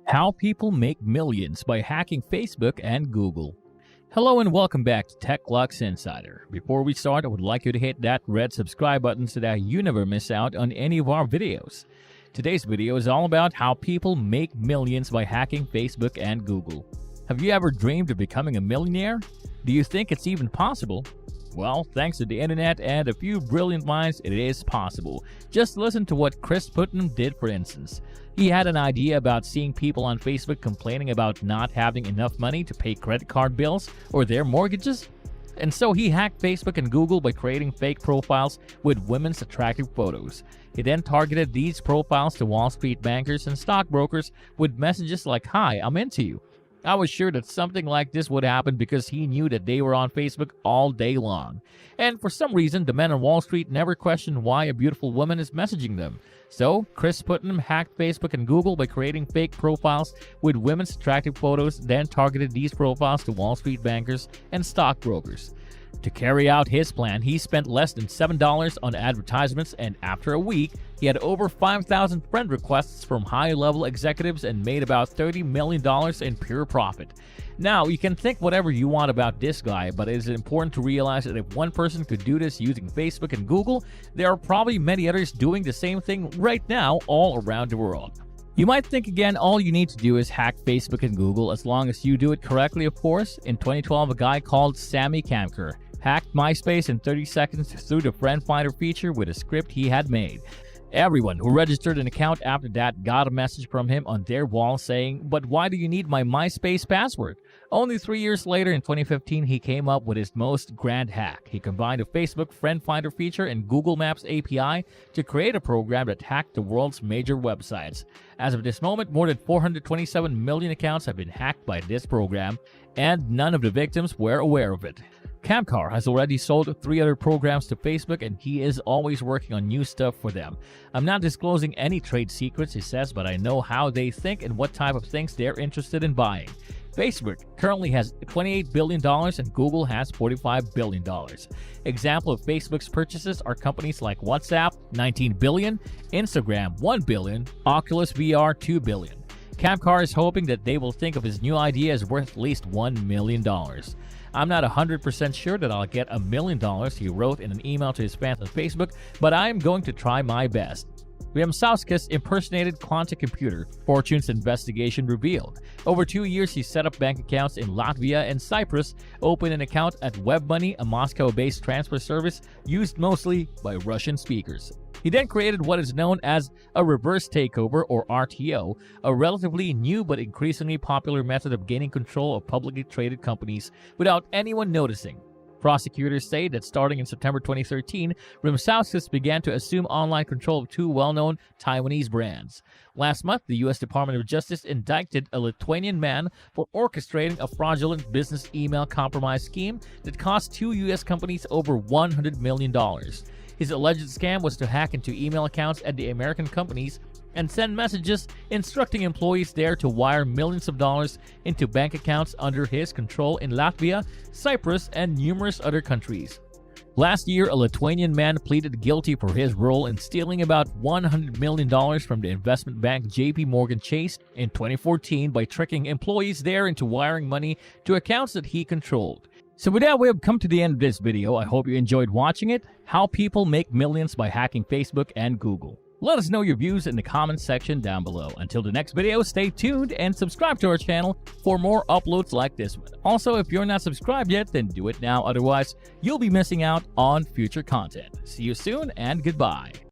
How people make millions by hacking Facebook and Google. Hello and welcome back to TechLuxe Insider. Before we start, I would like you to hit that red subscribe button so that you never miss out on any of our videos. Today's video is all about how people make millions by hacking Facebook and Google. Have you ever dreamed of becoming a millionaire? Do you think it's even possible? Well, thanks to the internet and a few brilliant minds, it is possible. Just listen to what Chris Putnam did, for instance. He had an idea about seeing people on Facebook complaining about not having enough money to pay credit card bills or their mortgages. And so he hacked Facebook and Google by creating fake profiles with women's attractive photos. He then targeted these profiles to Wall Street bankers and stockbrokers with messages like, "Hi, I'm into you." I was sure that something like this would happen because he knew that they were on Facebook all day long. And for some reason, the men on Wall Street never questioned why a beautiful woman is messaging them. So, Chris Putnam hacked Facebook and Google by creating fake profiles with women's attractive photos, then targeted these profiles to Wall Street bankers and stockbrokers. To carry out his plan, he spent less than $7 on advertisements, and after a week, he had over 5,000 friend requests from high-level executives and made about $30 million in pure profit. Now, you can think whatever you want about this guy, but it is important to realize that if one person could do this using Facebook and Google, there are probably many others doing the same thing right now all around the world. You might think again, all you need to do is hack Facebook and Google, as long as you do it correctly, of course. In 2012, a guy called Sammy Kamker hacked MySpace in 30 seconds through the Friend Finder feature with a script he had made. Everyone who registered an account after that got a message from him on their wall saying, "But why do you need my MySpace password?" Only 3 years later, in 2015, he came up with his most grand hack. He combined a Facebook Friend Finder feature and Google Maps API to create a program that hacked the world's major websites. As of this moment, more than 427 million accounts have been hacked by this program, and none of the victims were aware of it. Kamkar has already sold 3 other programs to Facebook, and he is always working on new stuff for them. "I'm not disclosing any trade secrets," he says, "but I know how they think and what type of things they're interested in buying." Facebook currently has $28 billion and Google has $45 billion. Example of Facebook's purchases are companies like WhatsApp, $19 billion, Instagram, $1 billion, Oculus VR, $2 billion. Kamkar is hoping that they will think of his new idea as worth at least $1 million. "I'm not 100% sure that I'll get $1 million, he wrote in an email to his fans on Facebook, "but I'm going to try my best." Remsauskas impersonated quantum computer, Fortune's investigation revealed. Over 2 years, he set up bank accounts in Latvia and Cyprus, opened an account at WebMoney, a Moscow-based transfer service used mostly by Russian speakers. He then created what is known as a reverse takeover, or RTO, a relatively new but increasingly popular method of gaining control of publicly traded companies without anyone noticing. Prosecutors say that starting in September 2013, Remsauskas began to assume online control of 2 well-known Taiwanese brands. Last month, the U.S. Department of Justice indicted a Lithuanian man for orchestrating a fraudulent business email compromise scheme that cost 2 U.S. companies over $100 million. His alleged scam was to hack into email accounts at the American companies and send messages instructing employees there to wire millions of dollars into bank accounts under his control in Latvia, Cyprus, and numerous other countries. Last year, a Lithuanian man pleaded guilty for his role in stealing about $100 million from the investment bank JP Morgan Chase in 2014 by tricking employees there into wiring money to accounts that he controlled. So with that, we have come to the end of this video. I hope you enjoyed watching it. How people make millions by hacking Facebook and Google. Let us know your views in the comments section down below. Until the next video, stay tuned and subscribe to our channel for more uploads like this one. Also, if you're not subscribed yet, then do it now. Otherwise, you'll be missing out on future content. See you soon and goodbye.